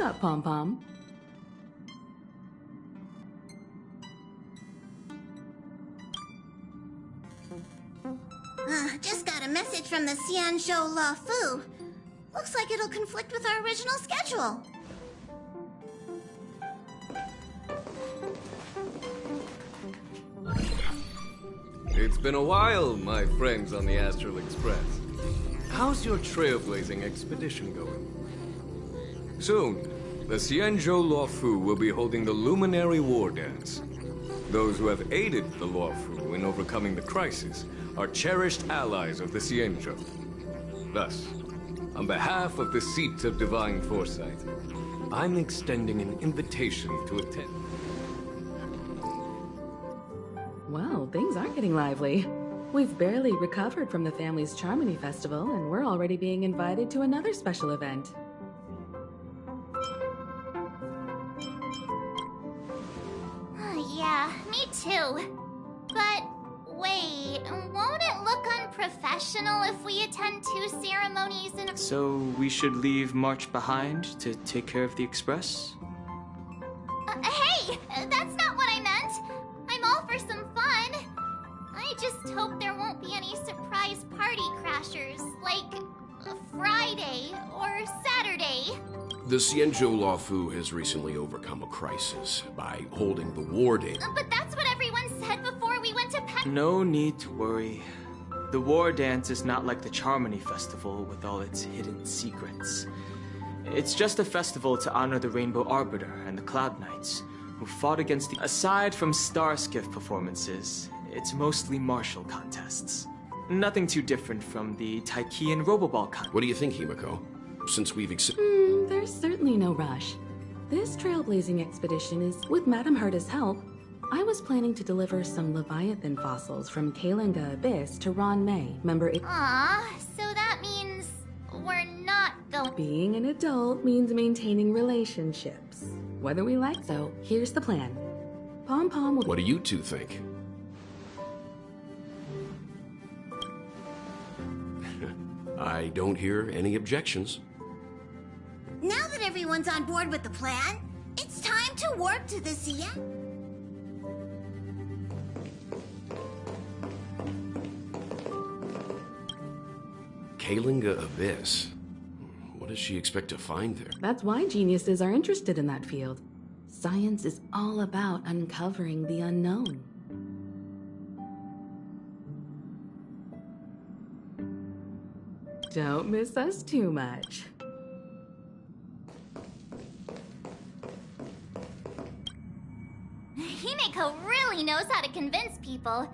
up, Pom-Pom? Just got a message from the Xianzhou La Fu. Looks like it'll conflict with our original schedule. It's been a while, my friends on the Astral Express. How's your trailblazing expedition going? Soon, the Xianzhou La Fu will be holding the Luminary War Dance. Those who have aided the La Fu in overcoming the crisis are cherished allies of the Xianzhou. Thus, on behalf of the Seat of Divine Foresight, I'm extending an invitation to attend. Well, things are getting lively. We've barely recovered from the family's Charmony Festival, and we're already being invited to another special event. Yeah, me too. But wait, won't it look unprofessional if we attend 2 ceremonies in a... So we should leave March behind to take care of the Express? Hey! That's not what I meant! I'm all for some fun. I just hope there won't be any surprise party crashers, like Friday or Saturday. The Xianzhou La Fu has recently overcome a crisis by holding the War Dance. But that's what everyone said before we went to No need to worry. The War Dance is not like the Charmony Festival with all its hidden secrets. It's just a festival to honor the Rainbow Arbiter and the Cloud Knights, who fought against the... Aside from Starskiff performances, it's mostly martial contests. Nothing too different from the Taiki and Roboball contest. What do you think, Himiko? Since we've There's certainly no rush. This trailblazing expedition is, with Madame Herta's help, I was planning to deliver some Leviathan fossils from Kalinga Abyss to Ron May, member... Aw, so that means we're not going... Being an adult means maintaining relationships. Whether we like so, here's the plan. Pom-Pom will... What do you two think? I don't hear any objections. Now that everyone's on board with the plan, it's time to warp to the Xian... Kalinga Abyss. What does she expect to find there? That's why geniuses are interested in that field. Science is all about uncovering the unknown. Don't miss us too much. Himiko really knows how to convince people.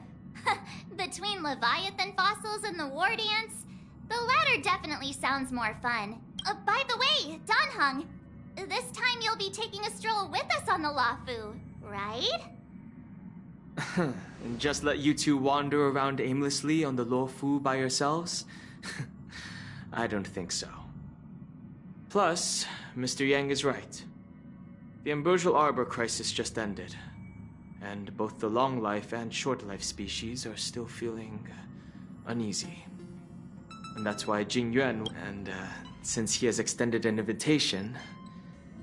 Between Leviathan fossils and the War Dance, the latter definitely sounds more fun. By the way, Danheng, this time you'll be taking a stroll with us on the Lafu, right? And just let you two wander around aimlessly on the Luofu by yourselves? I don't think so. Plus, Mr. Yang is right. The Ambrosial Arbor crisis just ended, and both the long life and short life species are still feeling uneasy. And that's why Jing Yuan, and since he has extended an invitation,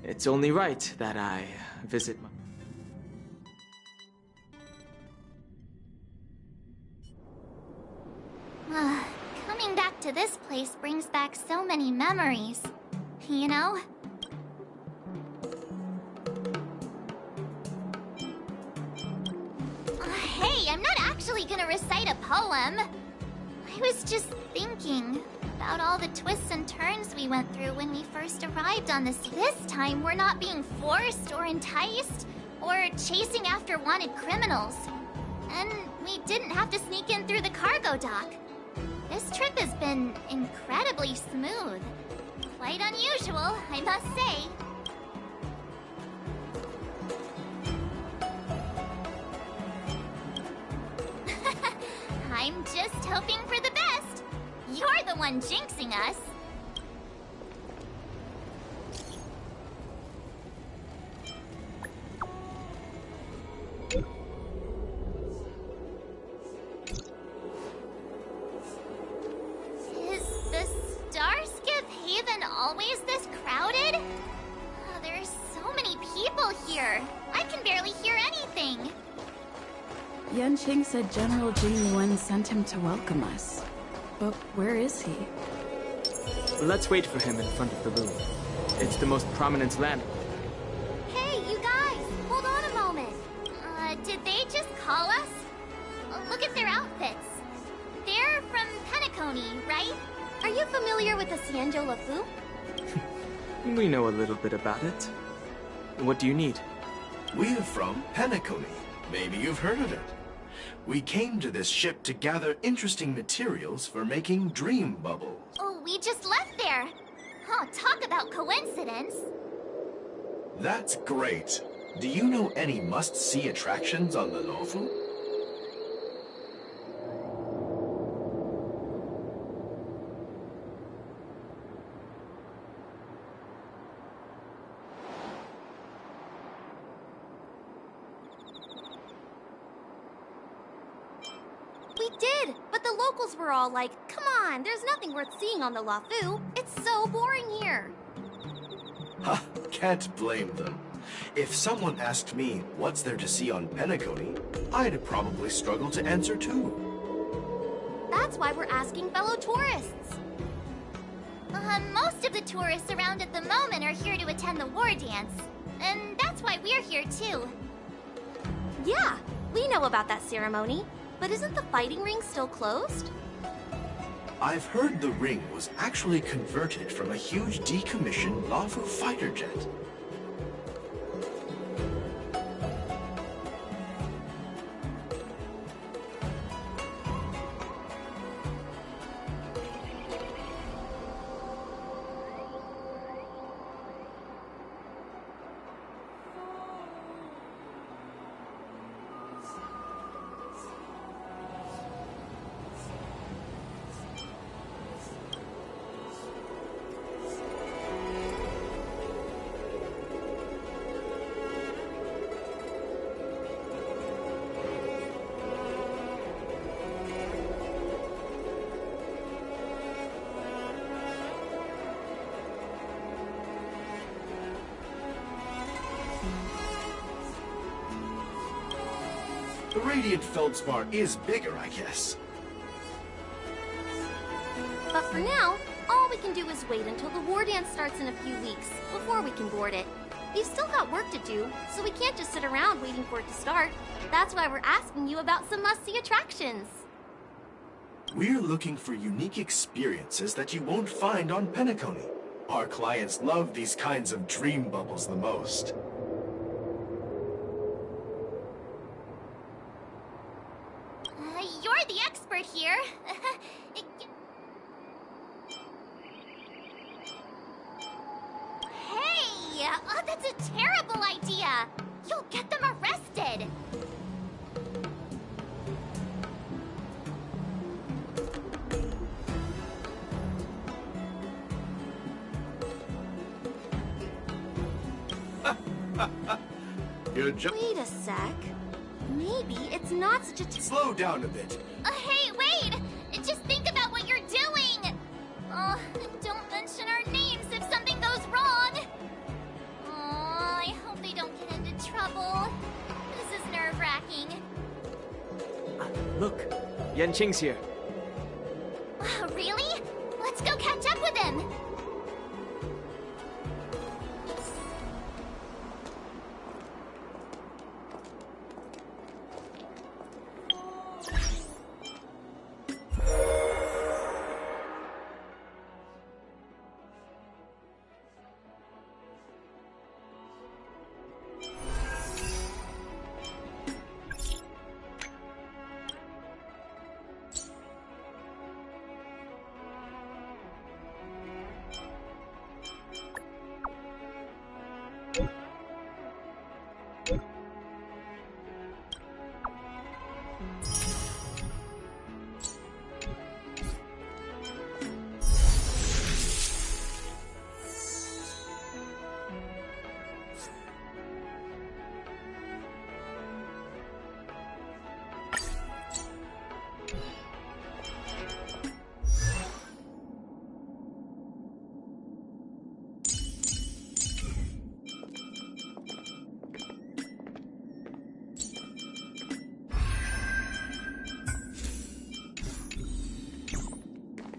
it's only right that I visit my... Coming back to this place brings back so many memories, you know? Hey, I'm not actually gonna recite a poem. I was just thinking about all the twists and turns we went through when we first arrived on this. This time, we're not being forced or enticed or chasing after wanted criminals. And we didn't have to sneak in through the cargo dock. This trip has been incredibly smooth. Quite unusual, I must say. I'm just hoping for the best. You're the one jinxing us. Is the Starskiff Haven always this crowded? can barely hear anything. Yanqing said General Jing Yuan sent him to welcome us. But where is he? Let's wait for him in front of the room. It's the most prominent landmark. Hey, you guys! Hold on a moment. Did they just call us? Look at their outfits. They're from Penacony, right? Are you familiar with the Xianzhou Lefu? We know a little bit about it. What do you need? We're from Penacony. Maybe you've heard of it. We came to this ship to gather interesting materials for making dream bubbles. Oh, we just left there. Oh, talk about coincidence. That's great. Do you know any must-see attractions on the Luofu? We did, but the locals were all like, come on, there's nothing worth seeing on the Luofu. It's so boring here. Ha, can't blame them. If someone asked me what's there to see on Penacony, I'd probably struggle to answer too. That's why we're asking fellow tourists. Most of the tourists around at the moment are here to attend the war dance. And that's why we're here too. Yeah, we know about that ceremony. But isn't the fighting ring still closed? I've heard the ring was actually converted from a huge decommissioned Luofu fighter jet. The radiant feldspar is bigger, I guess. But for now, all we can do is wait until the war dance starts in a few weeks, before we can board it. We've still got work to do, so we can't just sit around waiting for it to start. That's why we're asking you about some must-see attractions. We're looking for unique experiences that you won't find on Penacony. Our clients love these kinds of dream bubbles the most. You're the expert here. Hey! That's a terrible idea! You'll get them arrested! You're just... Wait a sec. Maybe it's not such a... Slow down a bit. Hey, wait! Just think about what you're doing! Don't mention our names if something goes wrong! I hope they don't get into trouble. This is nerve-wracking. Look, Yanqing's here. Really? Let's go catch up with him!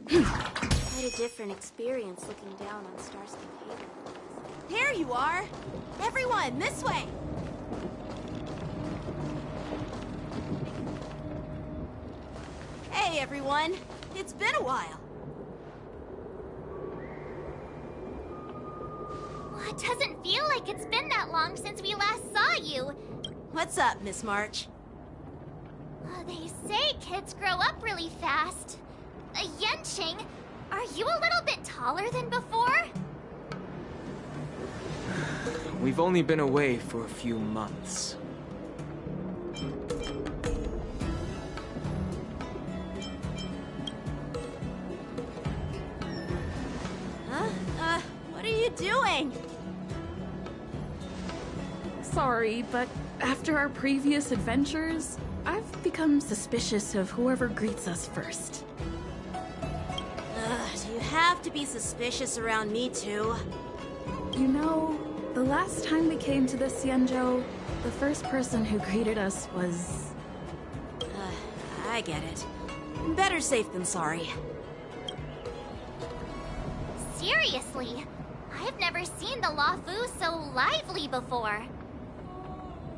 Quite a different experience looking down on Starscape Haven. There you are! Everyone, this way! Hey, everyone! It's been a while. Well, it doesn't feel like it's been that long since we last saw you. What's up, Miss March? They say kids grow up really fast. Yenching, are you a little bit taller than before? We've only been away for a few months. Huh? What are you doing? Sorry, but after our previous adventures, I've become suspicious of whoever greets us first. Do you have to be suspicious around me, too? You know, the last time we came to the Xianzhou, the first person who greeted us was... I get it. Better safe than sorry. Seriously, I've never seen the Luofu so lively before.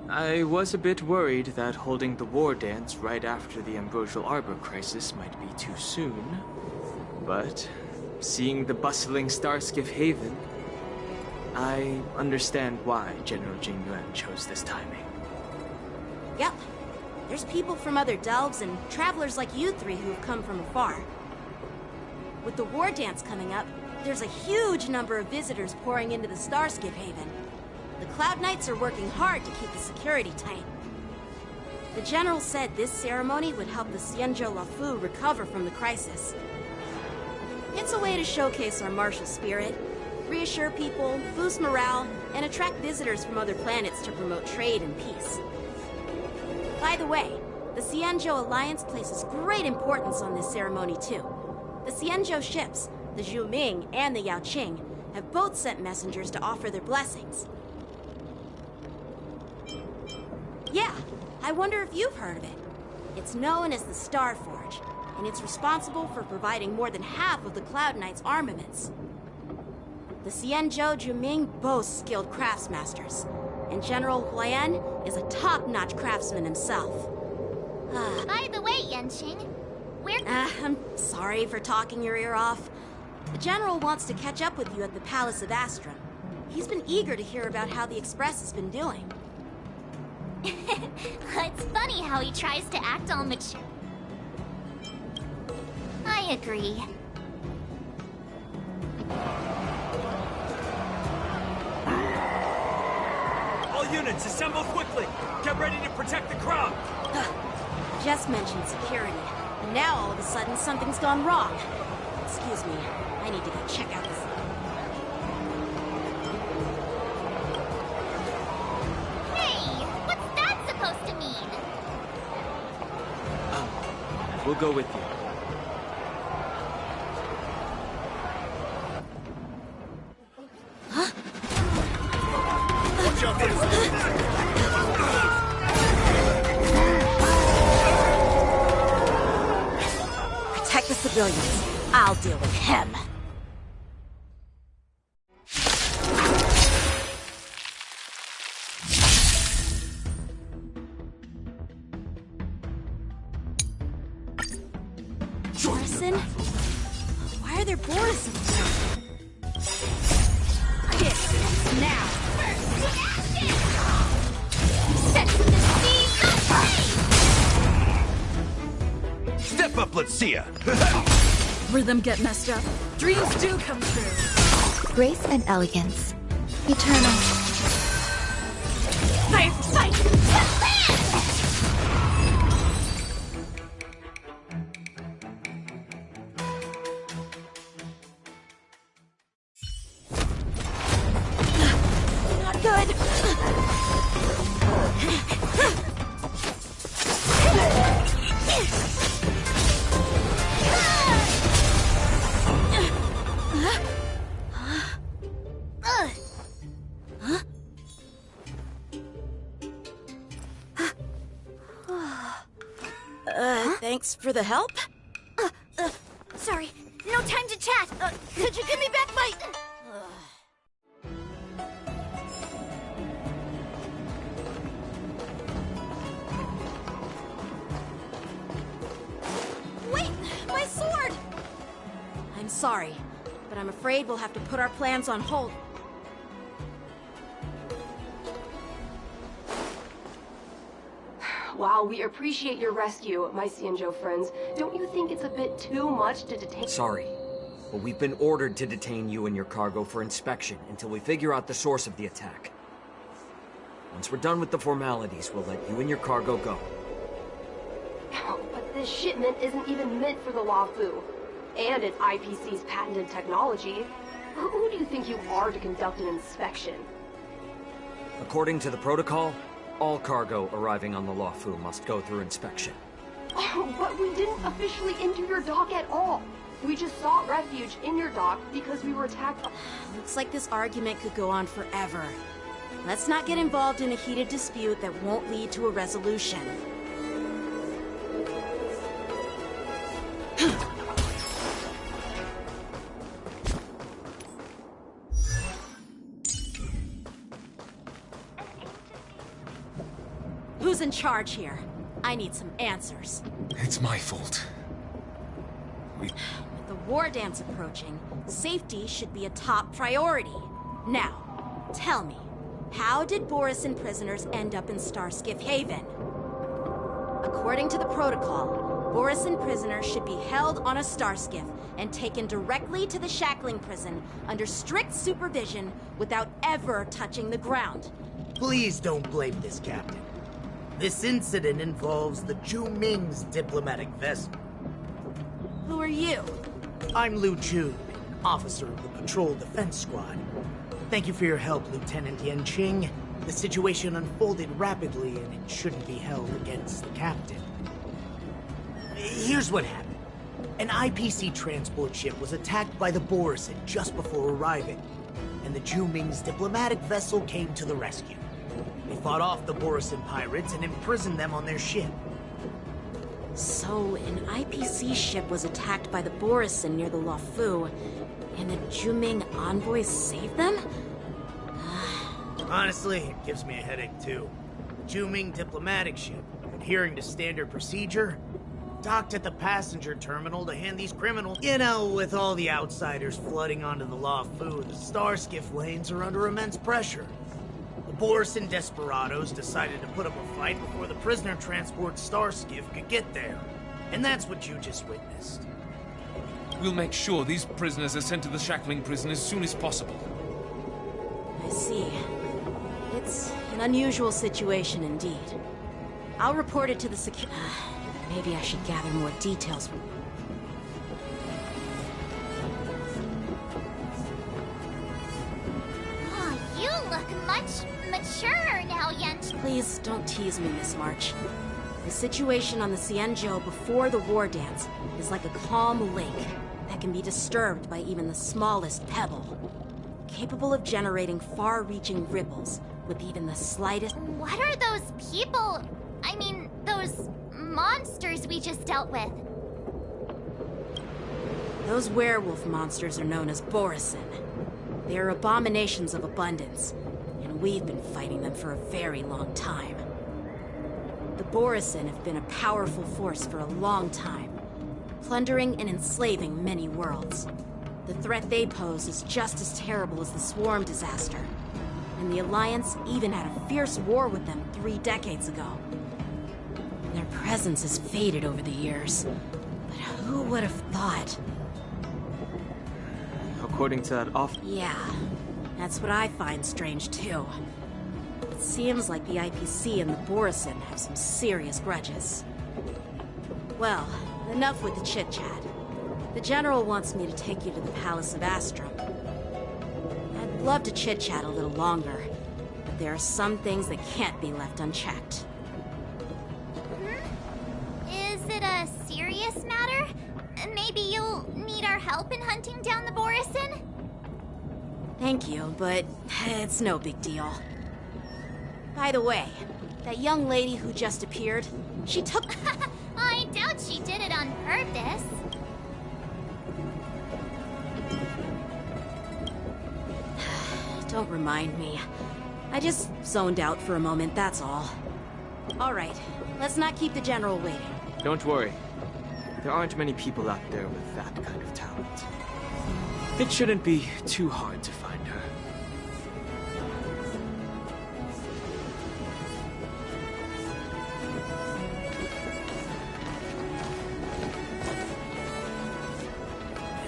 I was a bit worried that holding the war dance right after the Ambrosial Arbor crisis might be too soon. But seeing the bustling Starskiff Haven, I understand why General Jing Yuan chose this timing. Yep. There's people from other delves and travelers like you three who've come from afar. With the war dance coming up, there's a huge number of visitors pouring into the Starskiff Haven. The Cloud Knights are working hard to keep the security tight. The General said this ceremony would help the Xianzhou Luofu recover from the crisis. It's a way to showcase our martial spirit, reassure people, boost morale, and attract visitors from other planets to promote trade and peace. By the way, the Xianzhou Alliance places great importance on this ceremony too. The Xianzhou ships, the Zhu Ming and the Yao Qing, have both sent messengers to offer their blessings. Yeah, I wonder if you've heard of it. It's known as the Star Forge, and it's responsible for providing more than half of the Cloud Knight's armaments. The Xianzhou Juming boasts skilled craftsmasters, and General Huayan is a top-notch craftsman himself. By the way, Yenching, we're... I'm sorry for talking your ear off. The General wants to catch up with you at the Palace of Astrum. He's been eager to hear about how the Express has been doing. It's funny how he tries to act all mature. I agree. All units, assemble quickly! Get ready to protect the crowd! Just mentioned security, and now all of a sudden something's gone wrong. Excuse me, I need to go check out this... Hey, what's that supposed to mean? We'll go with you. Protect the civilians. I'll deal with him. Morrison? Why are there boars in here? This now. Step up, let's see ya! Rhythm get messed up. Dreams do come true. Grace and elegance. Eternal. Fight! Not good. Huh? Thanks for the help? Sorry, that? Could you give me back my... Wait! My sword! I'm sorry, but I'm afraid we'll have to put our plans on hold. While we appreciate your rescue, my Cianjo friends, don't you think it's a bit too much to detain— Sorry, but we've been ordered to detain you and your cargo for inspection until we figure out the source of the attack. Once we're done with the formalities, we'll let you and your cargo go. But this shipment isn't even meant for the Luofu, and it's IPC's patented technology. Who do you think you are to conduct an inspection? According to the protocol, all cargo arriving on the Luofu must go through inspection. Oh, but we didn't officially enter your dock at all. We just sought refuge in your dock because we were attacked by— Looks like this argument could go on forever. Let's not get involved in a heated dispute that won't lead to a resolution. Who's in charge here? I need some answers. It's my fault. With the war dance approaching, safety should be a top priority. Now, tell me, how did Borisin prisoners end up in Starskiff Haven? According to the protocol, Borisin prisoners should be held on a Starskiff and taken directly to the shackling prison under strict supervision without ever touching the ground. Please don't blame this, Captain. This incident involves the Zhu Ming's diplomatic vessel. Who are you? I'm Lu Chu, officer of the Patrol Defense Squad. Thank you for your help, Lieutenant Yan Qing. The situation unfolded rapidly, and it shouldn't be held against the captain. Here's what happened. An IPC transport ship was attacked by the Borisin just before arriving, and the Zhu Ming's diplomatic vessel came to the rescue. They fought off the Borisin pirates and imprisoned them on their ship. So, an IPC ship was attacked by the Borisin near the Luofu, and the Zhu Ming envoys saved them? Honestly, it gives me a headache too. Zhu Ming diplomatic ship, adhering to standard procedure, docked at the passenger terminal to hand these criminals— You know, with all the outsiders flooding onto the Luofu, the Starskiff lanes are under immense pressure. The Borisin desperados decided to put up a fight before the prisoner transport Starskiff could get there. And that's what you just witnessed. We'll make sure these prisoners are sent to the shackling prison as soon as possible. I see. It's an unusual situation indeed. I'll report it to the Maybe I should gather more details from... Oh, you look much mature now, Yent. Please don't tease me, Miss March. The situation on the Cianjo before the war dance is like a calm lake that can be disturbed by even the smallest pebble, capable of generating far-reaching ripples with even the slightest— What are those people? I mean, those monsters we just dealt with? Those werewolf monsters are known as Borisin. They are abominations of abundance, and we've been fighting them for a very long time. The Borisin have been a powerful force for a long time, plundering and enslaving many worlds. The threat they pose is just as terrible as the Swarm disaster, and the Alliance even had a fierce war with them 3 decades ago. Their presence has faded over the years, but who would have thought? According to that Yeah, that's what I find strange too. It seems like the IPC and the Borisin have some serious grudges. Well, enough with the chit-chat. The General wants me to take you to the Palace of Astrum. I'd love to chit-chat a little longer, but there are some things that can't be left unchecked. Is it a serious matter? Maybe you'll need our help in hunting down the Borisin? Thank you, but it's no big deal. By the way, that young lady who just appeared, she took— I doubt she did it on purpose. Don't remind me. I just zoned out for a moment, that's all. Alright, let's not keep the General waiting. Don't worry. There aren't many people out there with that kind of talent. It shouldn't be too hard to find her.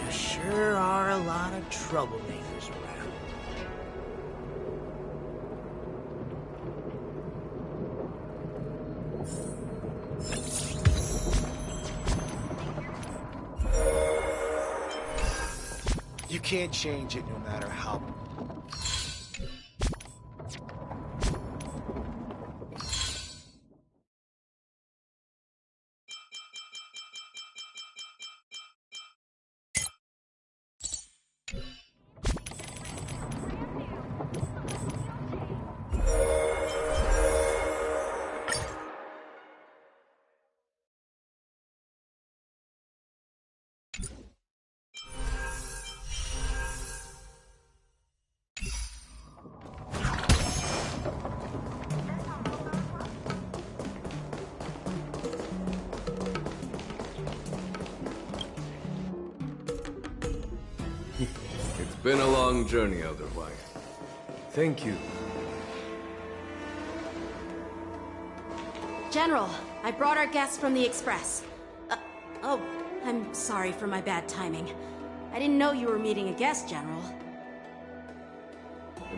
There sure are a lot of troublemakers around. You can't change it no matter how. It's been a long journey, Elder White. Thank you. General, I brought our guests from the Express. Oh, I'm sorry for my bad timing. I didn't know you were meeting a guest, General.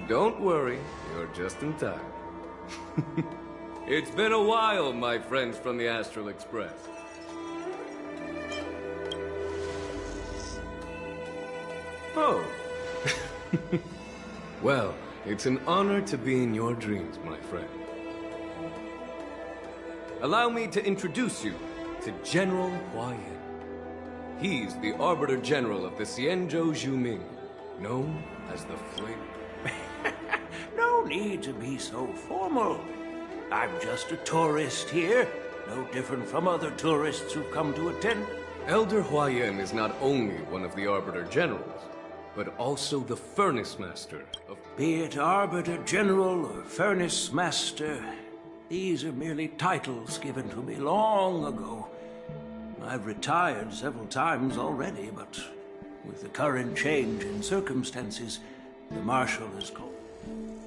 Don't worry, you're just in time. It's been a while, my friends from the Astral Express. Oh. Well, it's an honor to be in your dreams, my friend. Allow me to introduce you to General Huayan. He's the Arbiter General of the Xianzhou Zhuming, known as the Flame. No need to be so formal. I'm just a tourist here, no different from other tourists who've come to attend. Elder Huayan is not only one of the Arbiter Generals, but also the Furnace Master of... Be it Arbiter General or Furnace Master, these are merely titles given to me long ago. I've retired several times already, but with the current change in circumstances, the Marshal has called.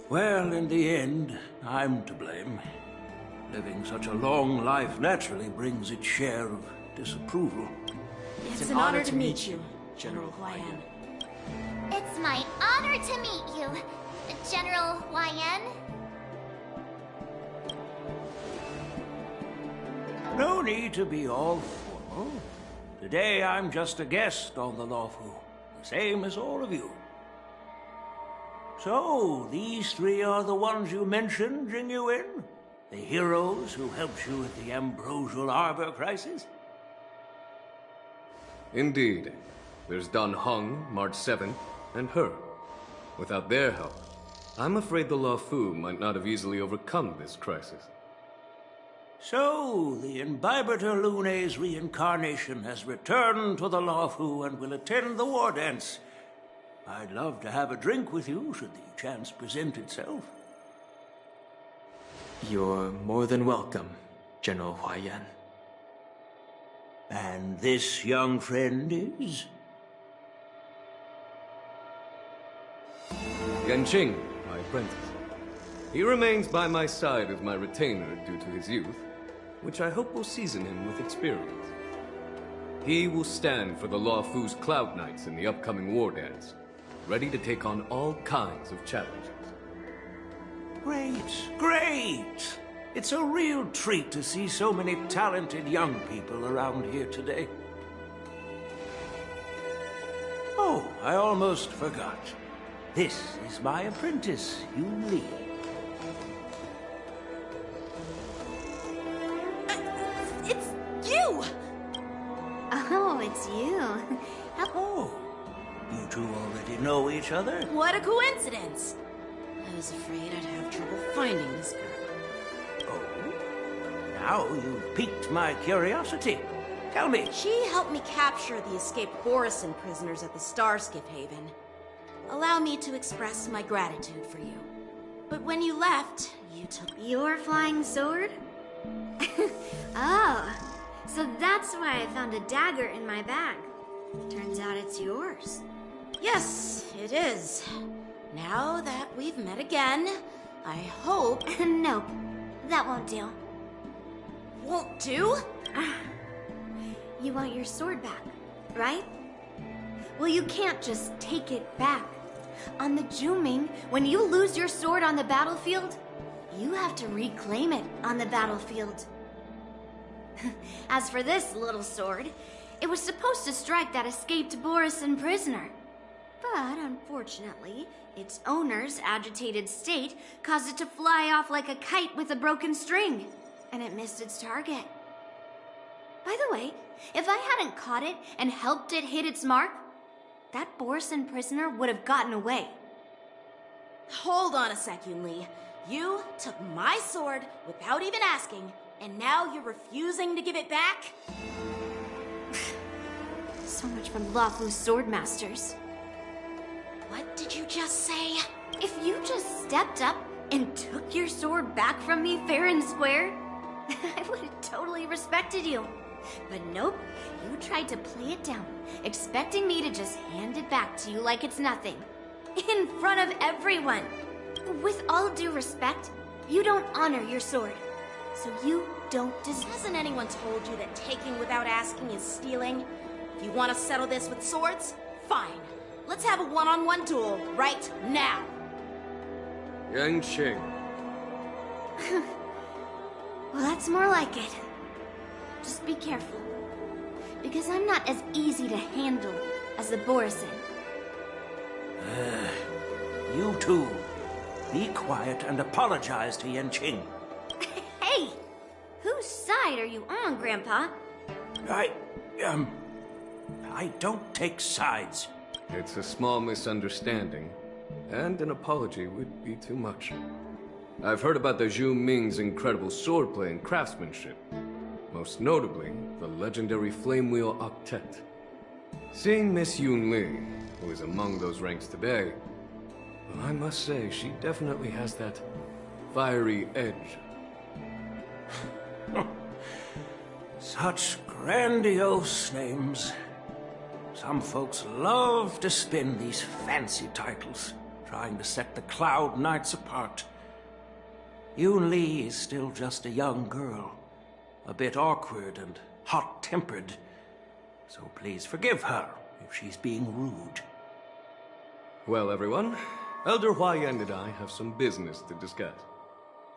Well, in the end, I'm to blame. Living such a long life naturally brings its share of disapproval. It's an honor to meet you, General Huayan. It's my honor to meet you, General Huayan. No need to be all formal. Today I'm just a guest on the Luofu, the same as all of you. So, these three are the ones you mentioned, Jingyuin? The heroes who helped you at the Ambrosial Arbor crisis? Indeed. There's Dan Heng, March 7th, and her. Without their help, I'm afraid the Luofu might not have easily overcome this crisis. So, the Imbibitor Lune's reincarnation has returned to the Luofu and will attend the war dance. I'd love to have a drink with you, should the chance present itself. You're more than welcome, General Huayan. And this young friend is? Yanqing, my apprentice. He remains by my side as my retainer due to his youth, which I hope will season him with experience. He will stand for the Luofu's Cloud Knights in the upcoming war dance, ready to take on all kinds of challenges. Great, great! It's a real treat to see so many talented young people around here today. Oh, I almost forgot. This is my apprentice, Yun Li. It's you! Oh, it's you. Oh, you two already know each other? What a coincidence! I was afraid I'd have trouble finding this girl. Now you've piqued my curiosity. Tell me. She helped me capture the escaped Borison prisoners at the Starskiff Haven. allow me to express my gratitude for you. But when you left, you took Your flying sword? Oh, so that's why I found a dagger in my bag. Turns out it's yours. Yes, it is. Now that we've met again, I hope... Nope, that won't do. Won't do? You want your sword back, right? Well, you can't just take it back. On the Juming, when you lose your sword on the battlefield, you have to reclaim it on the battlefield. As for this little sword, it was supposed to strike that escaped Borisin prisoner. But unfortunately, its owner's agitated state caused it to fly off like a kite with a broken string, and it missed its target. By the way, if I hadn't caught it and helped it hit its mark, that Borisin prisoner would have gotten away. Hold on a sec, Yunli. You took my sword without even asking, and now you're refusing to give it back? So much from Lafu's sword masters. What did you just say? If you just stepped up and took your sword back from me fair and square, I would have totally respected you. But nope, you tried to play it down, expecting me to just hand it back to you like it's nothing. In front of everyone. With all due respect, you don't honor your sword. So you don't deserve... Hasn't anyone told you that taking without asking is stealing? If you want to settle this with swords, fine. Let's have a one-on-one duel right now. Yang Qing. Well, that's more like it. Just be careful. Because I'm not as easy to handle as the Borisin. You two, be quiet and apologize to Yanqing. Hey! Whose side are you on, Grandpa? I don't take sides. It's a small misunderstanding, and an apology would be too much. I've heard about the Zhu Ming's incredible swordplay and craftsmanship. Most notably, the legendary Flame Wheel Octet. Seeing Miss Yunli, who is among those ranks today, well, I must say she definitely has that fiery edge. Such grandiose names. Some folks love to spin these fancy titles, trying to set the Cloud Knights apart. Yun Li is still just a young girl, a bit awkward and hot-tempered, so please forgive her if she's being rude. Well, everyone, Elder Huayan and I have some business to discuss.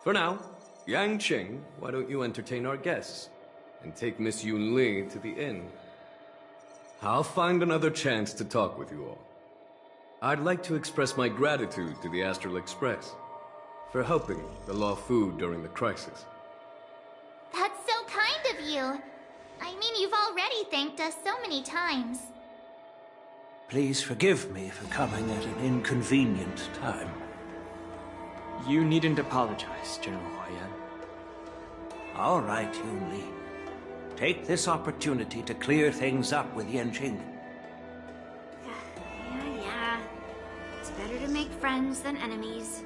For now, Yang Qing, why don't you entertain our guests and take Miss Yun Li to the inn? I'll find another chance to talk with you all. I'd like to express my gratitude to the Astral Express for helping the Law Fu during the crisis. That's so kind of you. I mean, you've already thanked us so many times. Please forgive me for coming at an inconvenient time. You needn't apologize, General Huayan. All right, Yun Li. Take this opportunity to clear things up with Yanqing. Yeah. It's better to make friends than enemies.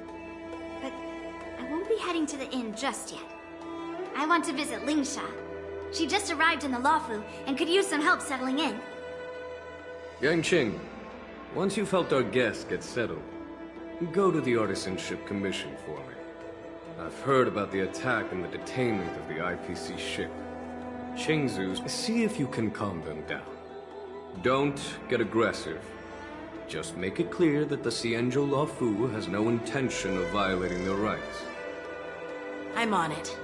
But I won't be heading to the inn just yet. I want to visit Lingsha. She just arrived in the Luofu and could use some help settling in. Yang Qing, once you've helped our guests get settled, go to the Artisanship Commission for me. I've heard about the attack and the detainment of the IPC ship. Qingzu's, see if you can calm them down. Don't get aggressive. Just make it clear that the Xianzhou Luofu has no intention of violating their rights. I'm on it.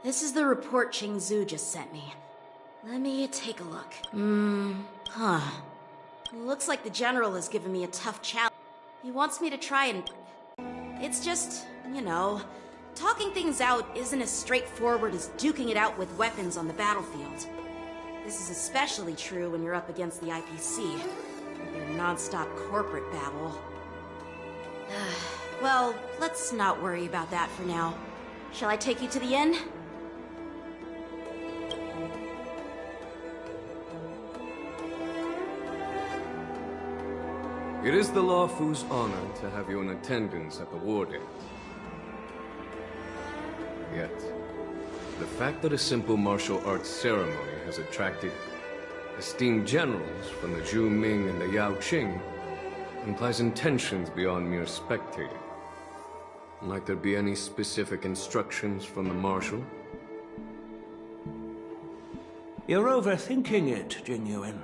This is the report Ching Zhu just sent me. Let me take a look. Looks like the General has given me a tough challenge. He wants me to try and... It's just, you know, talking things out isn't as straightforward as duking it out with weapons on the battlefield. This is especially true when you're up against the IPC, with their non-stop corporate babble. Well, let's not worry about that for now. Shall I take you to the inn? It is the Law Fu's honor to have you in attendance at the war dance. Yet, the fact that a simple martial arts ceremony has attracted esteemed generals from the Zhu Ming and the Yao Qing implies intentions beyond mere spectating. Might there be any specific instructions from the Marshal? You're overthinking it, Jingyuan.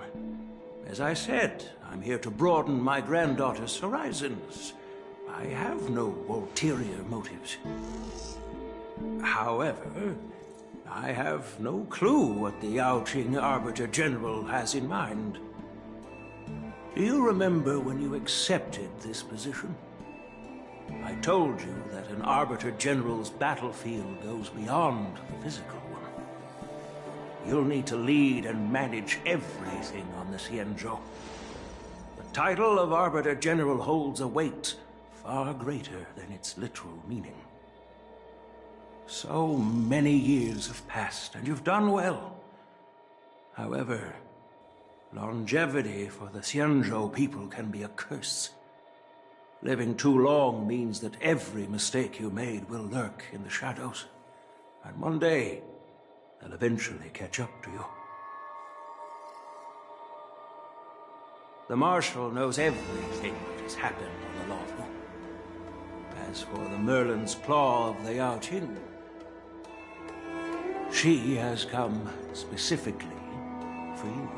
As I said, I'm here to broaden my granddaughter's horizons. I have no ulterior motives. However, I have no clue what the Yao Qing Arbiter General has in mind. Do you remember when you accepted this position? I told you that an Arbiter General's battlefield goes beyond the physical one. You'll need to lead and manage everything on the Xianzhou. The title of Arbiter General holds a weight far greater than its literal meaning. So many years have passed, and you've done well. However, longevity for the Xianzhou people can be a curse. Living too long means that every mistake you made will lurk in the shadows. And one day, they'll eventually catch up to you. The Marshal knows everything that has happened on the Lawful. As for the Merlin's Claw of the Yao Qing, she has come specifically for you.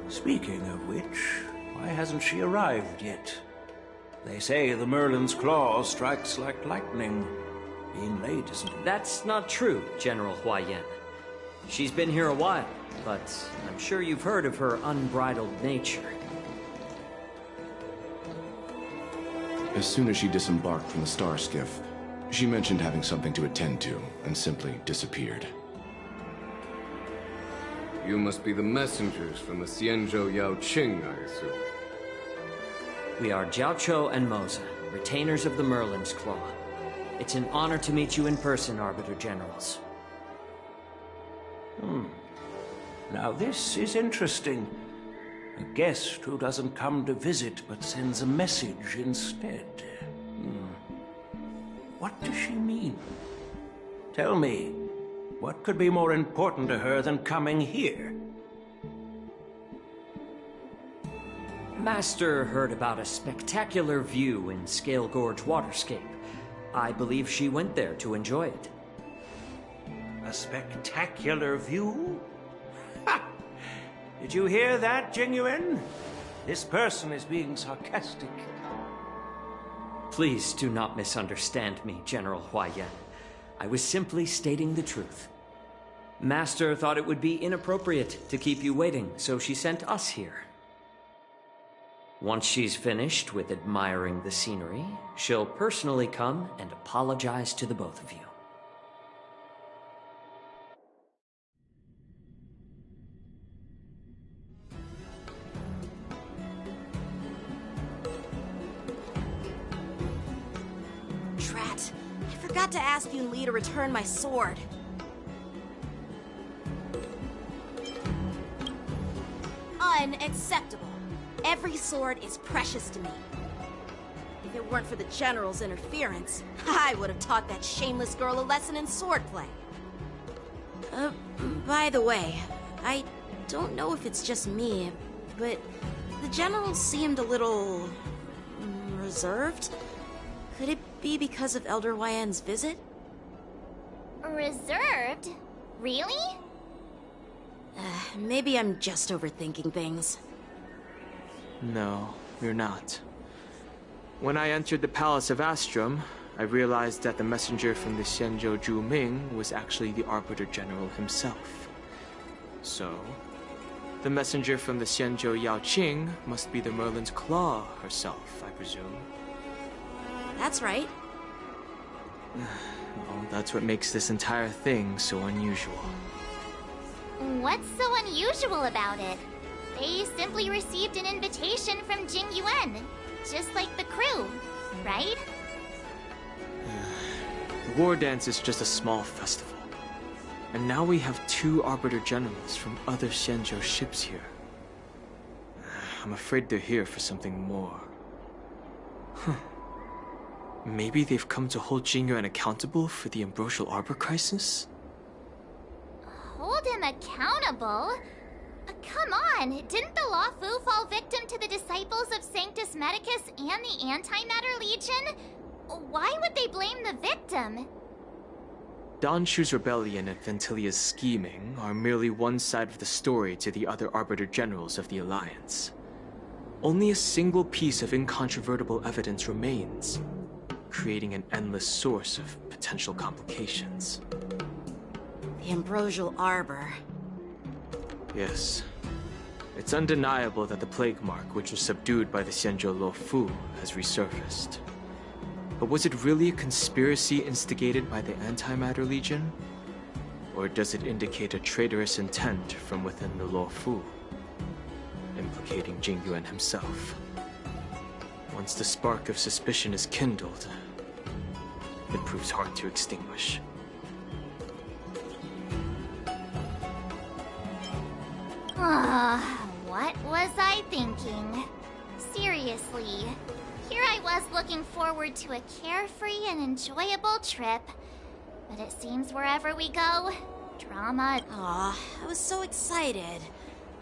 Speaking of which, why hasn't she arrived yet? They say the Merlin's Claw strikes like lightning. Being late isn't it? That's not true, General Huayan. She's been here a while, but I'm sure you've heard of her unbridled nature. As soon as she disembarked from the star skiff, she mentioned having something to attend to, and simply disappeared. You must be the messengers from the Xianzhou Yao Qing, I assume. We are Jiaoqiu and Moza, retainers of the Merlin's Claw. It's an honor to meet you in person, Arbiter Generals. Now this is interesting. A guest who doesn't come to visit but sends a message instead. What does she mean? Tell me, what could be more important to her than coming here? Master heard about a spectacular view in Scale Gorge Waterscape. I believe she went there to enjoy it. A spectacular view? Ha! Did you hear that, Jingyuan? This person is being sarcastic. Please do not misunderstand me, General Huayan. I was simply stating the truth. Master thought it would be inappropriate to keep you waiting, so she sent us here. Once she's finished with admiring the scenery, she'll personally come and apologize to the both of you. Drat, I forgot to ask Yun Li to return my sword. Unacceptable. Every sword is precious to me. If it weren't for the General's interference, I would have taught that shameless girl a lesson in swordplay. By the way, I don't know if it's just me, but the General seemed a little... reserved? Could it be because of Elder Huayan's visit? Reserved? Really? Maybe I'm just overthinking things. No, you're not. When I entered the Palace of Astrum, I realized that the messenger from the Xianzhou Zhuming was actually the Arbiter General himself. So, the messenger from the Xianzhou Yaoqing must be the Merlin's Claw herself, I presume. That's right. Well, that's what makes this entire thing so unusual. What's so unusual about it? They simply received an invitation from Jing Yuan, just like the crew, right? The war dance is just a small festival. And now we have 2 Arbiter Generals from other Xianzhou ships here. I'm afraid they're here for something more. Maybe they've come to hold Jingyuan accountable for the Ambrosial Arbor crisis? Hold him accountable? Come on, didn't the Luofu fall victim to the disciples of Sanctus Medicus and the Antimatter Legion? Why would they blame the victim? Dan Shu's rebellion and Ventilia's scheming are merely one side of the story to the other Arbiter Generals of the Alliance. Only a single piece of incontrovertible evidence remains, creating an endless source of potential complications. The Ambrosial Arbor. Yes. It's undeniable that the Plague Mark, which was subdued by the Xianzhou Luofu, has resurfaced. But was it really a conspiracy instigated by the Antimatter Legion? Or does it indicate a traitorous intent from within the Luofu, implicating Jingyuan himself? Once the spark of suspicion is kindled, it proves hard to extinguish. What was I thinking? Seriously, here I was looking forward to a carefree and enjoyable trip. But it seems wherever we go, drama... Aw, I was so excited.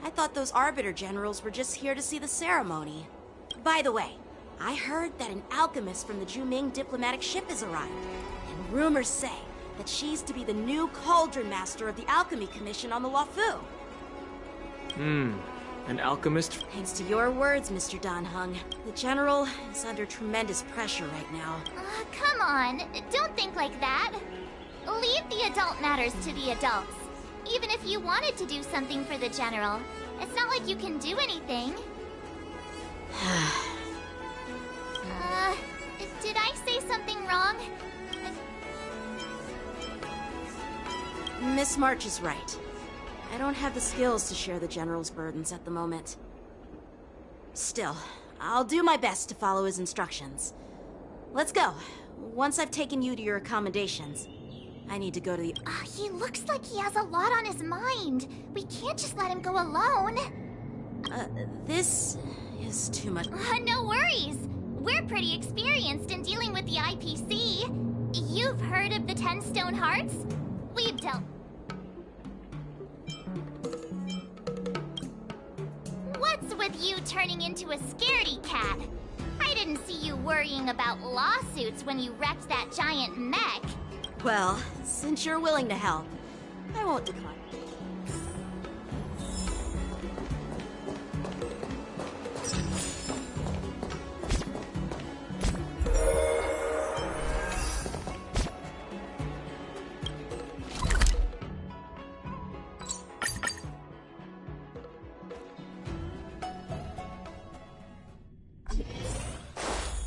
I thought those Arbiter Generals were just here to see the ceremony. By the way, I heard that an alchemist from the Zhuming diplomatic ship has arrived. And rumors say that she's to be the new Cauldron Master of the Alchemy Commission on the Luofu. An alchemist? Thanks to your words, Mr. Danheng. The General is under tremendous pressure right now. Come on, don't think like that. Leave the adult matters to the adults. Even if you wanted to do something for the General, it's not like you can do anything. Did I say something wrong? Miss March is right. I don't have the skills to share the General's burdens at the moment. Still, I'll do my best to follow his instructions. Let's go. Once I've taken you to your accommodations, I need to go to the... He looks like he has a lot on his mind. We can't just let him go alone. This is too much. No worries. We're pretty experienced in dealing with the IPC. You've heard of the 10 Stone Hearts? We've dealt... What's with you turning into a scaredy cat? I didn't see you worrying about lawsuits when you wrecked that giant mech. Well, since you're willing to help, I won't decline.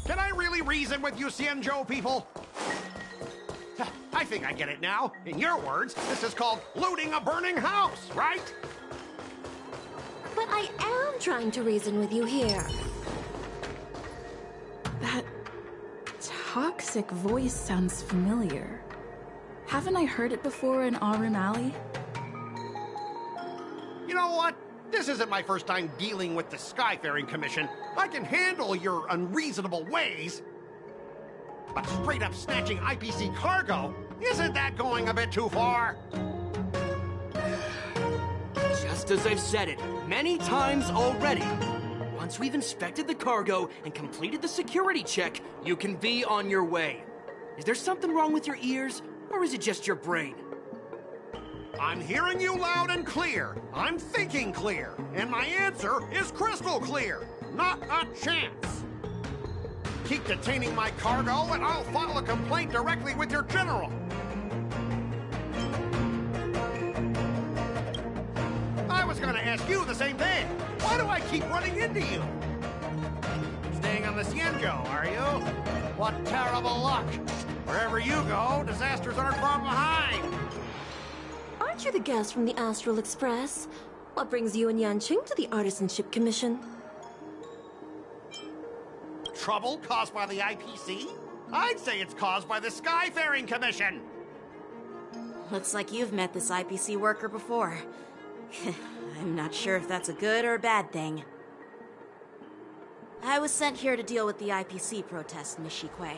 Can I really reason with you Xianzhou people? I think I get it now. In your words, this is called looting a burning house, right? But I am trying to reason with you here. That toxic voice sounds familiar. Haven't I heard it before in Aurum Alley? You know what? This isn't my first time dealing with the Skyfaring Commission. I can handle your unreasonable ways. But straight up snatching IPC cargo, isn't that going a bit too far? Just as I've said it many times already. Once we've inspected the cargo and completed the security check, you can be on your way. Is there something wrong with your ears, or is it just your brain? I'm hearing you loud and clear. I'm thinking clear. And my answer is crystal clear. Not a chance. keep detaining my cargo, and I'll file a complaint directly with your general. I was gonna ask you the same thing. Why do I keep running into you? Staying on the Cienjo, are you? What terrible luck. Wherever you go, disasters aren't far behind. Aren't you the guest from the Astral Express? What brings you and Yanqing to the Artisanship Commission? Trouble caused by the IPC? I'd say it's caused by the Skyfaring Commission. Looks like you've met this IPC worker before. I'm not sure if that's a good or a bad thing. I was sent here to deal with the IPC protest, Miss Shikui.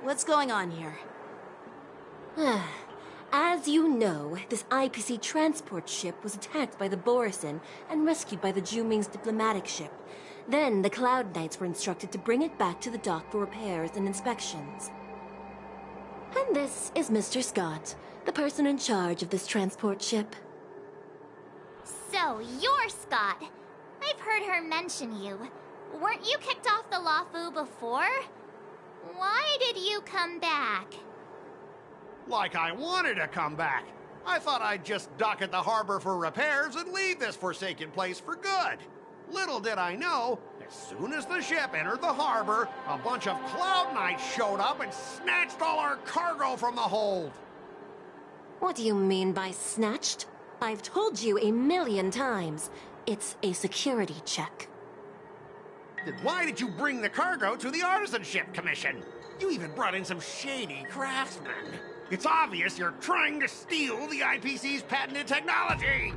What's going on here? As you know, this IPC transport ship was attacked by the Borisin and rescued by the Juming's diplomatic ship. Then the Cloud Knights were instructed to bring it back to the dock for repairs and inspections. And this is Mr. Scott, the person in charge of this transport ship. So, you're Scott. I've heard her mention you. Weren't you kicked off the Lawfu before? Why did you come back? Like I wanted to come back. I thought I'd just dock at the harbor for repairs and leave this forsaken place for good. Little did I know, as soon as the ship entered the harbor, a bunch of Cloud Knights showed up and snatched all our cargo from the hold. What do you mean by snatched? I've told you 1,000,000 times. It's a security check. Then why did you bring the cargo to the Artisanship Commission? You even brought in some shady craftsmen. It's obvious you're trying to steal the IPC's patented technology!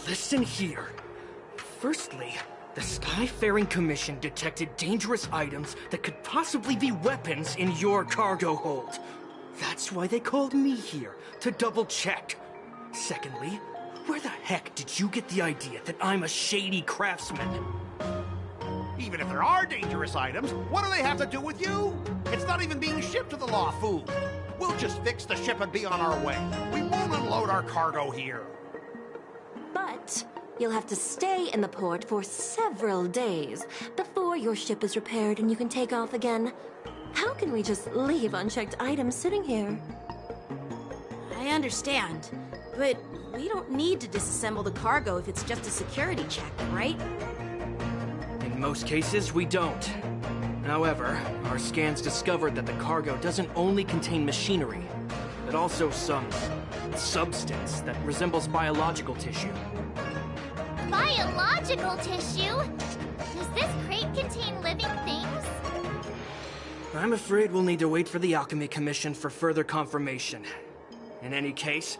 Listen here. Firstly, the Skyfaring Commission detected dangerous items that could possibly be weapons in your cargo hold. That's why they called me here, to double-check. Secondly, where the heck did you get the idea that I'm a shady craftsman? Even if there are dangerous items, what do they have to do with you? It's not even being shipped to the Lawfu. We'll just fix the ship and be on our way. We won't unload our cargo here. But you'll have to stay in the port for several days before your ship is repaired and you can take off again. How can we just leave unchecked items sitting here? I understand, but we don't need to disassemble the cargo if it's just a security check, right? In most cases, we don't. However, our scans discovered that the cargo doesn't only contain machinery, but also some substance that resembles biological tissue. Biological tissue? Does this crate contain living things? I'm afraid we'll need to wait for the Alchemy Commission for further confirmation. In any case,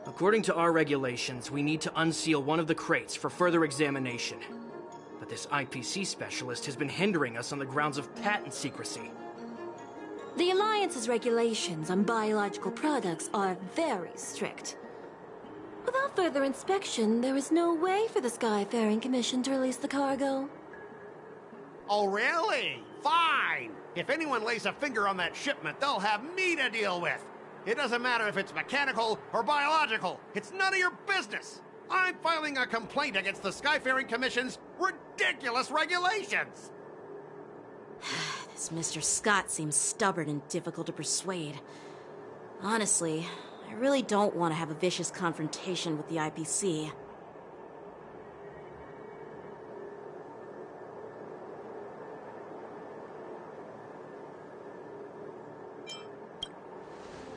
according to our regulations, we need to unseal one of the crates for further examination. But this IPC specialist has been hindering us on the grounds of patent secrecy. The Alliance's regulations on biological products are very strict. Without further inspection, there is no way for the Skyfaring Commission to release the cargo. Oh, really? Fine! If anyone lays a finger on that shipment, they'll have me to deal with. It doesn't matter if it's mechanical or biological. It's none of your business. I'm filing a complaint against the Skyfaring Commission's ridiculous regulations. This Mr. Scott seems stubborn and difficult to persuade. Honestly, I really don't want to have a vicious confrontation with the IPC.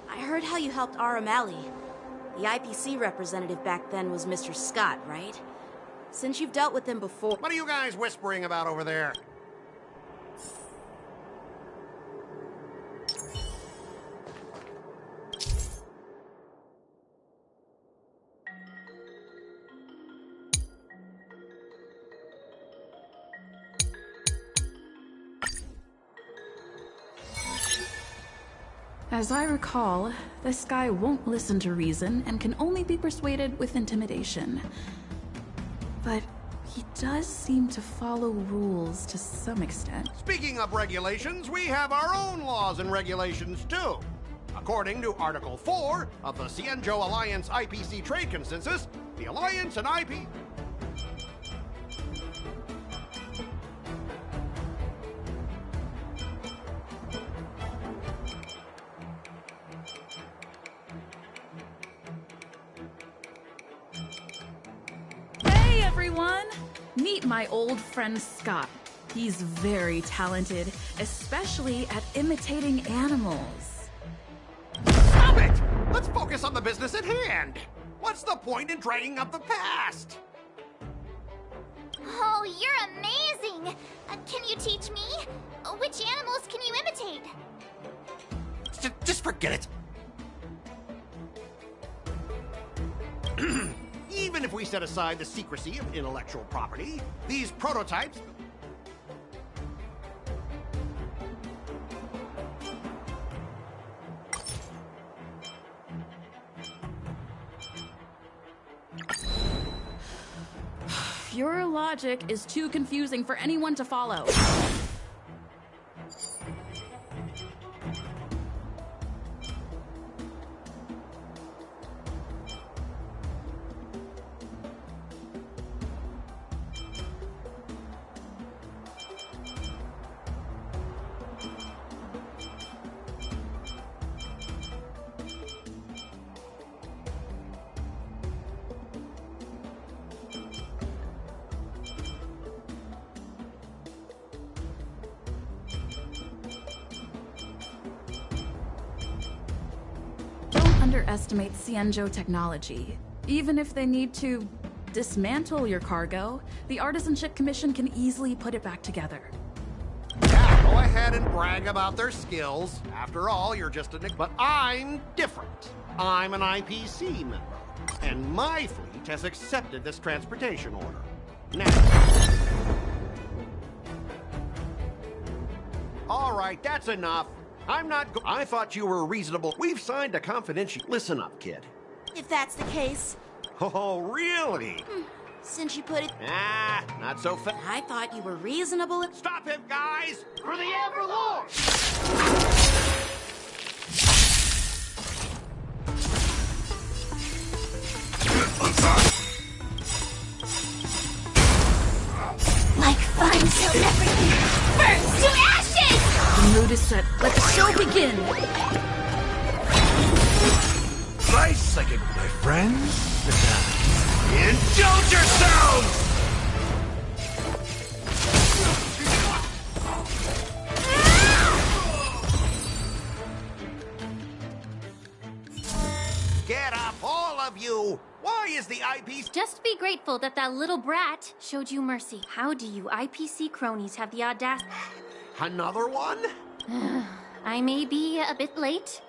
I heard how you helped Aramali. The IPC representative back then was Mr. Scott, right? Since you've dealt with him before... What are you guys whispering about over there? As I recall, this guy won't listen to reason and can only be persuaded with intimidation. But he does seem to follow rules to some extent. Speaking of regulations, we have our own laws and regulations too. According to Article 4 of the Cienjo Alliance IPC Trade Consensus, the Alliance and IP... everyone! Meet my old friend Scott. He's very talented, especially at imitating animals. Stop it! Let's focus on the business at hand. What's the point in dragging up the past? Oh, you're amazing! Can you teach me? Which animals can you imitate? Just forget it. Even if we set aside the secrecy of intellectual property, these prototypes... Your logic is too confusing for anyone to follow. Underestimate Cienjo technology. Even if they need to dismantle your cargo, the Artisanship Commission can easily put it back together. Yeah, go ahead and brag about their skills. After all, you're just a... But I'm different. I'm an IPC member. And my fleet has accepted this transportation order. Now... All right, that's enough. I thought you were reasonable. We've signed a confidential... Listen up, kid. If that's the case. Oh, really? Since you put it... Ah, not so fast. I thought you were reasonable. Stop him, guys! For the Amber Lord! Like fun till everything burns to ashes! The mood is set. Let the show begin! Nice second, my friends. Indulge yourselves! Get up, all of you! Why is the IPC... Just be grateful that that little brat showed you mercy. How do you IPC cronies have the audacity... Another one? I may be a bit late.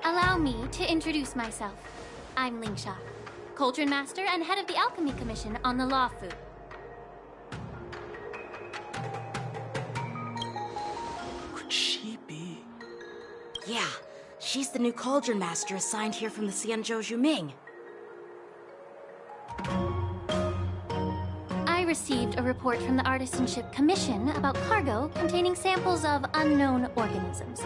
Allow me to introduce myself. I'm Lingsha, Cauldron Master and head of the Alchemy Commission on the Law Fu. Could she be? Yeah, she's the new Cauldron Master assigned here from the Cienjo Juming. I received a report from the Artisanship Commission about cargo containing samples of unknown organisms.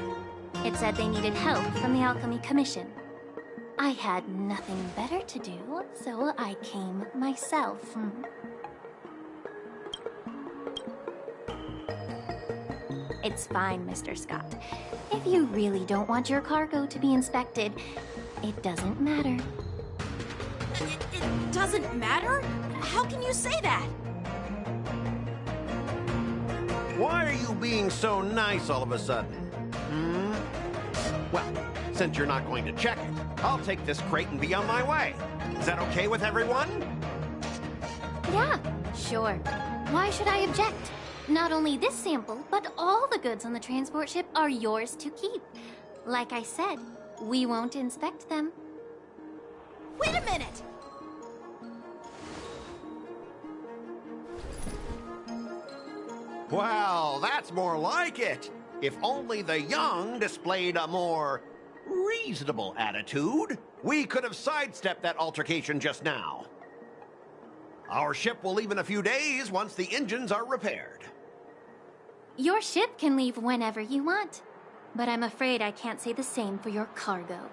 It said they needed help from the Alchemy Commission. I had nothing better to do, so I came myself. It's fine, Mr. Scott. If you really don't want your cargo to be inspected, it doesn't matter. It doesn't matter? How can you say that? Why are you being so nice all of a sudden? Well, since you're not going to check it, I'll take this crate and be on my way. Is that okay with everyone? Yeah, sure. Why should I object? Not only this sample, but all the goods on the transport ship are yours to keep. Like I said, we won't inspect them. Wait a minute! Well, that's more like it. If only the young displayed a more reasonable attitude, we could have sidestepped that altercation just now. Our ship will leave in a few days once the engines are repaired. Your ship can leave whenever you want, but I'm afraid I can't say the same for your cargo.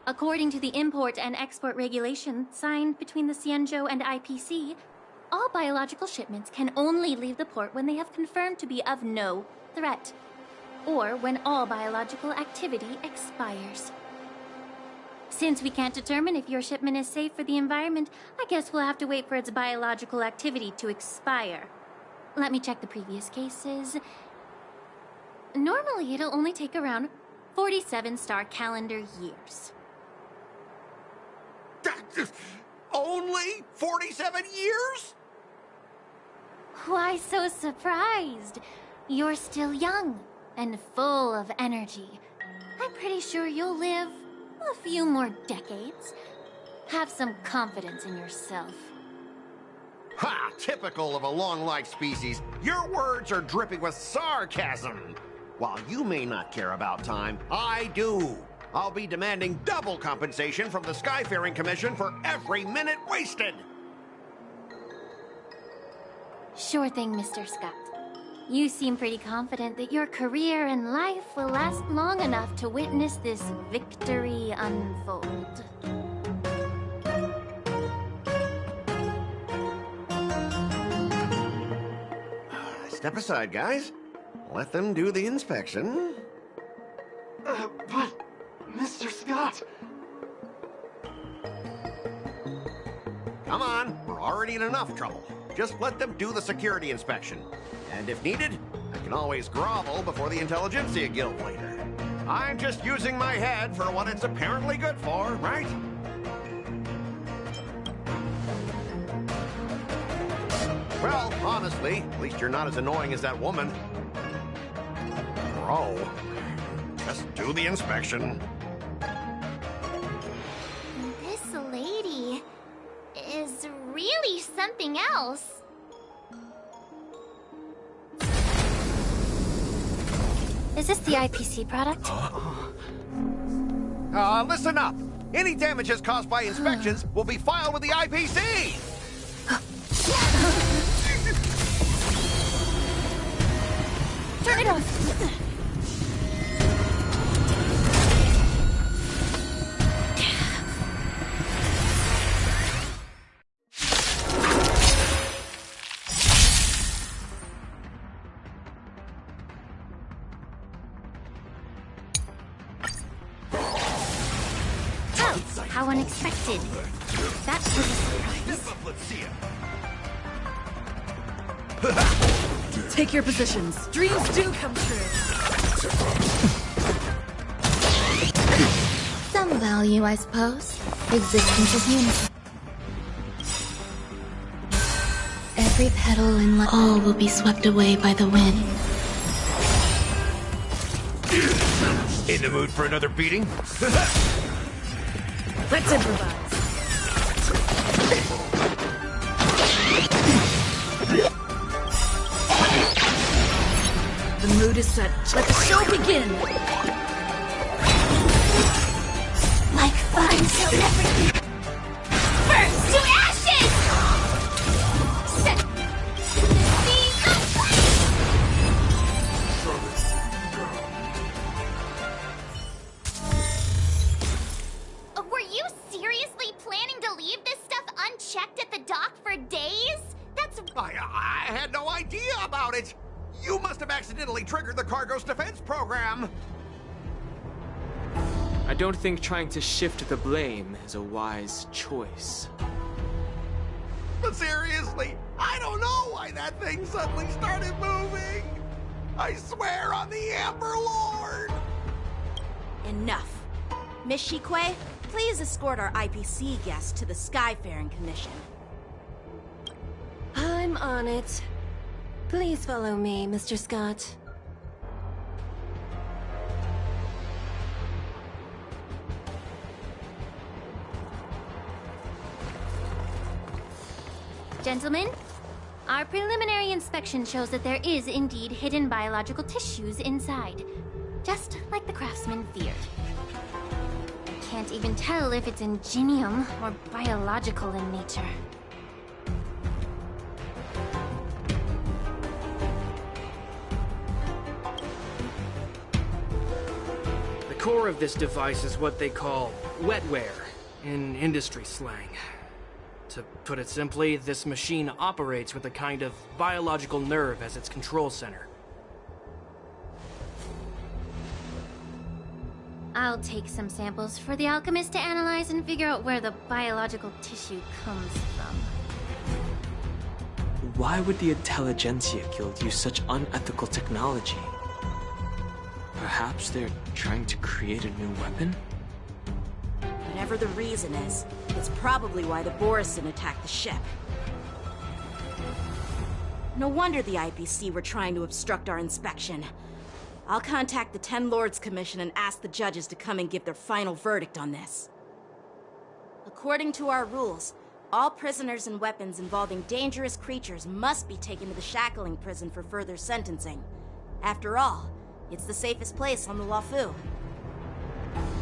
According to the import and export regulation signed between the Cienjo and IPC, all biological shipments can only leave the port when they have confirmed to be of no threat. or when all biological activity expires. Since we can't determine if your shipment is safe for the environment, I guess we'll have to wait for its biological activity to expire. Let me check the previous cases. Normally, it'll only take around 47 star calendar years. Only 47 years? Why so surprised? You're still young and full of energy. I'm pretty sure you'll live a few more decades. Have some confidence in yourself. Ha! Typical of a long-life species. Your words are dripping with sarcasm. While you may not care about time, I do. I'll be demanding double compensation from the Skyfaring Commission for every minute wasted. Sure thing, Mr. Scott. You seem pretty confident that your career and life will last long enough to witness this victory unfold. Step aside, guys. Let them do the inspection. But, Mr. Scott... Come on, we're already in enough trouble. Just let them do the security inspection. And if needed, I can always grovel before the Intelligentsia Guild later. I'm just using my head for what it's apparently good for, right? Well, honestly, at least you're not as annoying as that woman. Bro, just do the inspection. This lady is really something else. Is this the IPC product? Listen up. Any damages caused by inspections will be filed with the IPC. Turn it off. How unexpected. That was a surprise. Take your positions. Dreams do come true. Some value, I suppose. Existence is unity. Every petal in all will be swept away by the wind. In the mood for another beating? Let's improvise. The mood is set. Let the show begin. Like fun till everything burns to ashes! Set the Were you seriously planning to leave this stuff unchecked at the dock for days? That's... I had no idea about it! You must have accidentally triggered the cargo's defense program! I don't think trying to shift the blame is a wise choice. But seriously, I don't know why that thing suddenly started moving! I swear on the Amber Lord! Enough. Miss Shikwe, please escort our IPC guest to the Skyfaring Commission. I'm on it. Please follow me, Mr. Scott. Gentlemen, our preliminary inspection shows that there is indeed hidden biological tissues inside, just like the craftsman feared. Can't even tell if it's ingenium or biological in nature. The core of this device is what they call wetware in industry slang. To put it simply, this machine operates with a kind of biological nerve as its control center. I'll take some samples for the alchemist to analyze and figure out where the biological tissue comes from. Why would the Intelligentsia Guild use such unethical technology? Perhaps they're trying to create a new weapon? Whatever the reason is, it's probably why the Borisin attacked the ship. No wonder the IPC were trying to obstruct our inspection. I'll contact the Ten Lords Commission and ask the judges to come and give their final verdict on this. According to our rules, all prisoners and weapons involving dangerous creatures must be taken to the shackling prison for further sentencing. After all, it's the safest place on the Luofu.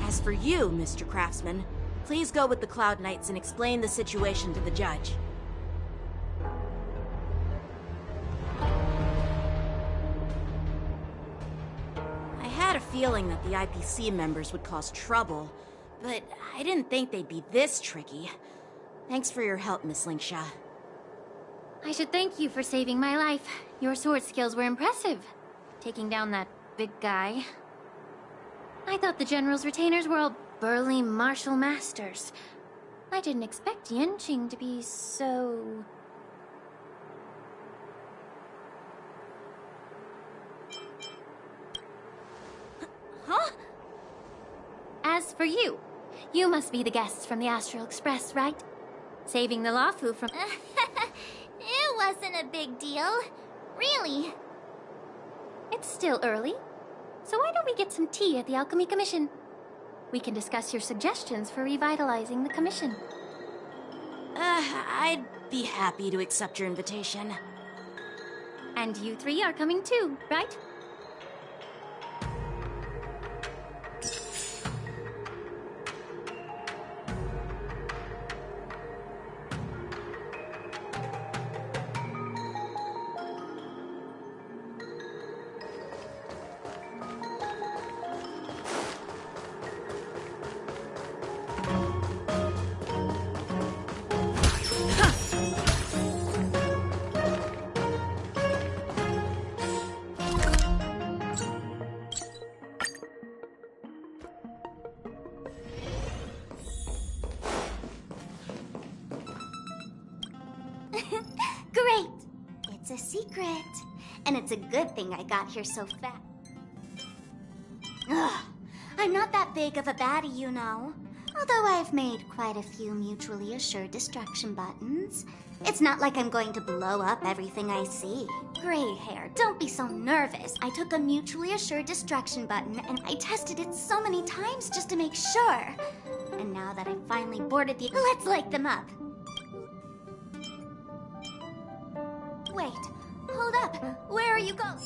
As for you, Mr. Craftsman, please go with the Cloud Knights and explain the situation to the judge. I had a feeling that the IPC members would cause trouble, but I didn't think they'd be this tricky. Thanks for your help, Miss Linksha. I should thank you for saving my life. Your sword skills were impressive. Taking down that big guy. I thought the General's retainers were all burly martial masters. I didn't expect Yenqing to be so... Huh? As for you, you must be the guests from the Astral Express, right? Saving the Luofu from... It wasn't a big deal. Really. It's still early, so why don't we get some tea at the Alchemy Commission? We can discuss your suggestions for revitalizing the commission. I'd be happy to accept your invitation. And you three are coming too, right? Great! It's a secret. And it's a good thing I got here so fast. Ugh, I'm not that big of a baddie, you know. Although I've made quite a few mutually assured destruction buttons. It's not like I'm going to blow up everything I see. Gray hair, don't be so nervous. I took a mutually assured destruction button and I tested it so many times just to make sure. And now that I've finally boarded the... Let's light them up. Wait, hold up. Where are you going?